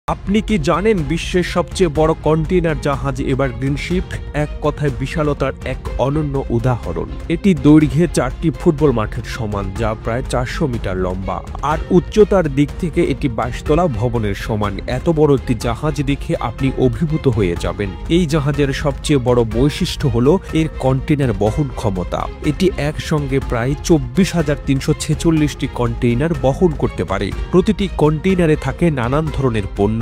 আপনি কি জানেন বিশ্বের সবচেয়ে বড় কন্টেইনার জাহাজ এভারগ্রিন শিপ এক কথায় বিশালতার এক অনন্য উদাহরণ। এটি দৈর্ঘ্যে 4টি ফুটবল মাঠের সমান, যা প্রায় 400 মিটার লম্বা, আর উচ্চতার দিক থেকে এটি 22 তলা ভবনের সমান। এত বড় একটি জাহাজ দেখে আপনি অভিভূত হয়ে যাবেন। এই জাহাজের সবচেয়ে বড় বৈশিষ্ট্য হলো এর কন্টেইনার বহন ক্ষমতা। এটি একসঙ্গে প্রায় 24,346টি কন্টেইনার বহন করতে পারে। প্রতিটি কন্টেইনারে থাকে নানান ধরনের পণ্য,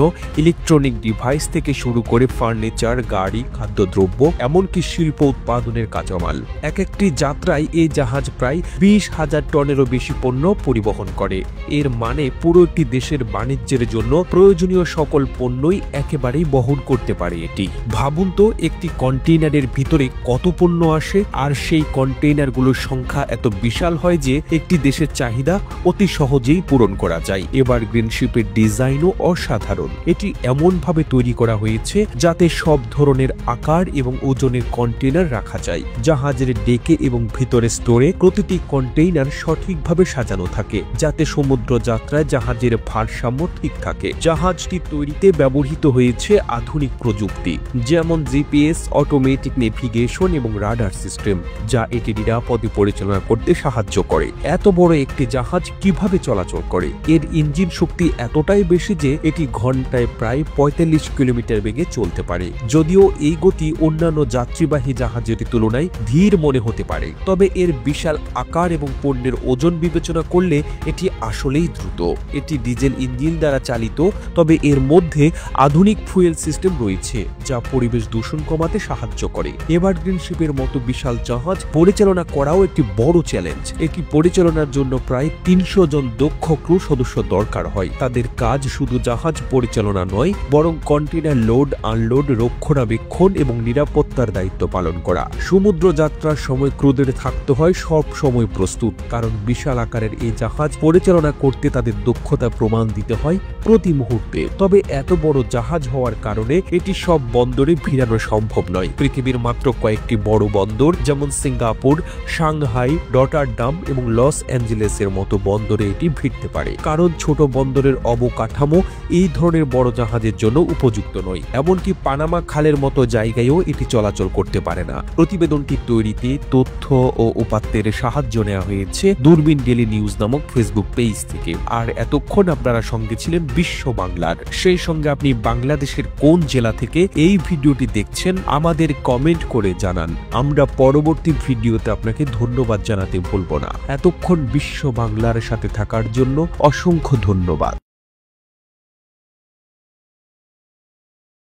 ইলেকট্রনিক ডিভাইস থেকে শুরু করে ফার্নিচার, গাড়ি, খাদ্যদ্রব্য, এমনকি শিল্প উৎপাদনের কাঁচামাল। এক একটি যাত্রায় এই জাহাজ প্রায় 20,000 টনেরও বেশি পণ্য পরিবহন করে। এর মানে পুরো একটি দেশের বাণিজ্যের জন্য প্রয়োজনীয় সকল পণ্যই একেবারেই বহন করতে পারে এটি। ভাবুন তো, একটি কন্টেইনারের ভিতরে কত পণ্য আসে, আর সেই কন্টেইনারগুলোর সংখ্যা এত বিশাল হয় যে একটি দেশের চাহিদা অতি সহজেই পূরণ করা যায়। এভারগ্রিন শিপের ডিজাইনও অসাধারণ। এটি এমনভাবে তৈরি করা হয়েছে যাতে সব ধরনের আকার এবং ওজনের কন্টেইনার রাখা যায়। জাহাজের ডেকে এবং ভিতরে স্টোরে প্রতিটি কন্টেইনার সঠিকভাবে সাজানো থাকে, যাতে সমুদ্র যাত্রায় জাহাজের ভারসাম্য ঠিক থাকে। জাহাজটি তৈরিতে ব্যবহৃত হয়েছে আধুনিক প্রযুক্তি, যেমন জিপিএস, অটোমেটিক নেভিগেশন এবং রাডার সিস্টেম, যা এটি নিরাপদে পরিচালনা করতে সাহায্য করে। এত বড় একটি জাহাজ কিভাবে চলাচল করে? এর ইঞ্জিন শক্তি এতটাই বেশি যে এটি ঘন্টায় প্রায় 45 কিলোমিটার বেগে চলতে পারে। যদিও এই গতি অন্যান্য যাত্রীবাহী জাহাজের তুলনায় ধীর মনে হতে পারে, তবে এর বিশাল আকার এবং পণ্যের ওজন বিবেচনা করলে এটি আসলেই দ্রুত। এটি ডিজেল ইঞ্জিন দ্বারা চালিত, তবে এর মধ্যে আধুনিক ফুয়েল সিস্টেম রয়েছে যা পরিবেশ দূষণ কমাতে সাহায্য করে। এভারগ্রিন শিপের মতো বিশাল জাহাজ পরিচালনা করাও একটি বড় চ্যালেঞ্জ। এটি পরিচালনার জন্য প্রায় 300 জন দক্ষ ক্রু সদস্য দরকার হয়। তাদের কাজ শুধু জাহাজ পরিচালনা নয়, বরং কন্টেইনার লোড, আনলোড, রক্ষণাবেক্ষণ এবং নিরাপত্তার দায়িত্ব পালন করা। সমুদ্র যাত্রার সময় ক্রুদের থাকতে হয় সব সময় প্রস্তুত, কারণ বিশাল আকারের এই জাহাজ পরিচালনা করতে তাদের দক্ষতা প্রমাণ দিতে হয় প্রতি মুহূর্তে। তবে এত বড় জাহাজ হওয়ার কারণে এটি সব বন্দরে ভিড়ানো সম্ভব নয়। পৃথিবীর মাত্র কয়েকটি বড় বন্দর, যেমন সিঙ্গাপুর, সাংহাই, রটারডাম এবং লস অ্যাঞ্জেলেসের মতো বন্দরে এটি ভিড়তে পারে, কারণ ছোট বন্দরের অবকাঠামো এই ধরনের বড় জাহাজের জন্য উপযুক্ত নয়। এমনকি পানামা খালের মতো জায়গায়ও এটি চলাচল করতে পারে না। প্রতিবেদনটি তৈরিতে তথ্য ও উপাত্তের সাহায্য নেওয়া হয়েছে দূরবীন ডেইলি নিউজ নামক ফেসবুক পেজ থেকে। আর এতক্ষণ আপনারা সঙ্গে ছিলেন বিশ্ব বাংলার। সেই সঙ্গে আপনি বাংলাদেশের কোন জেলা থেকে এই ভিডিওটি দেখছেন আমাদের কমেন্ট করে জানান। আমরা পরবর্তী ভিডিওতে আপনাকে ধন্যবাদ জানাতে ভুলব না। এতক্ষণ বিশ্ব বাংলার সাথে থাকার জন্য অসংখ্য ধন্যবাদ।